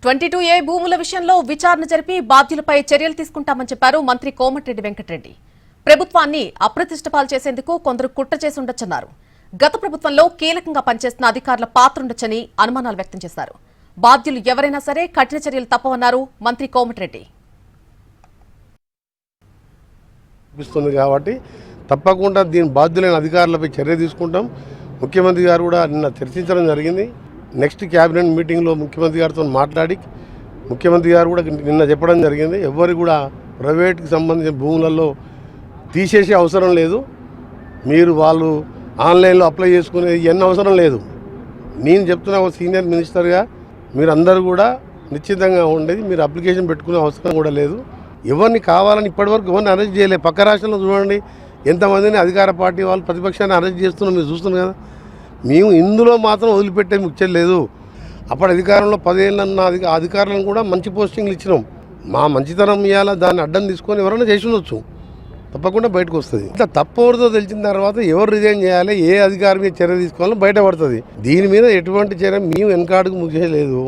22A భూముల విషయంలో విచారణ జరిపి బాధ్యులపై చర్యలు తీసుకుంటామని చెప్పారు మంత్రి కోమటిరెడ్డి వెంకటరెడ్డి. ప్రభుత్వాన్ని అప్రతిష్టపాలు చేసేందుకు కొందరు కుట్ర చేసి ఉండొచ్చన్నారు. గత ప్రభుత్వంలో కీలకంగా పనిచేస్తున్న అధికారుల పాత్ర ఉండొచ్చని అనుమానాలు వ్యక్తం చేశారు. బాధ్యులు ఎవరైనా సరే కఠిన చర్యలు తప్పవన్నారు మంత్రి కోమటిరెడ్డి. కాబట్టి తప్పకుండా దీని బాధ్యులైన అధికారులపై చర్య తీసుకుంటాం. ముఖ్యమంత్రి గారు కూడా నిన్న చర్చించడం జరిగింది. నెక్స్ట్ క్యాబినెట్ మీటింగ్లో ముఖ్యమంత్రి గారితో మాట్లాడి ముఖ్యమంత్రి గారు కూడా నిన్న చెప్పడం జరిగింది. ఎవరు కూడా ప్రైవేట్కి సంబంధించిన భూములలో తీసేసే అవసరం లేదు. మీరు వాళ్ళు ఆన్లైన్లో అప్లై చేసుకునేది ఎన్ని అవసరం లేదు. నేను చెప్తున్నా ఒక సీనియర్ మినిస్టర్గా మీరు అందరూ కూడా నిశ్చితంగా ఉండేది. మీరు అప్లికేషన్ పెట్టుకునే అవసరం కూడా లేదు. ఎవరిని కావాలని ఇప్పటివరకు ఎవరిని అరెస్ట్ చేయలేదు. పక్క రాష్ట్రంలో చూడండి ఎంతమందిని అధికార పార్టీ వాళ్ళు ప్రతిపక్షాన్ని అరెస్ట్ చేస్తున్నాం, మీరు చూస్తున్నారు కదా. మేము ఇందులో మాత్రం వదిలిపెట్టే ముచ్చట లేదు. అప్పుడు అధికారంలో 10 ఏళ్ళన్న అధికారులను కూడా మంచి పోస్టింగ్లు ఇచ్చినాం. మా మంచితనం ఇవ్వాలా దాన్ని అడ్డం తీసుకొని ఎవరైనా చేసి ఉండొచ్చు, తప్పకుండా బయటకు వస్తుంది. ఇట్లా తప్పవరితో తెలిసిన తర్వాత ఎవరు రిజైన్ చేయాలి, ఏ అధికారి మీద చర్య తీసుకోవాలో బయటపడుతుంది. దీని మీద ఎటువంటి చర్య మేము వెనకాడుకు ముగియలేదు.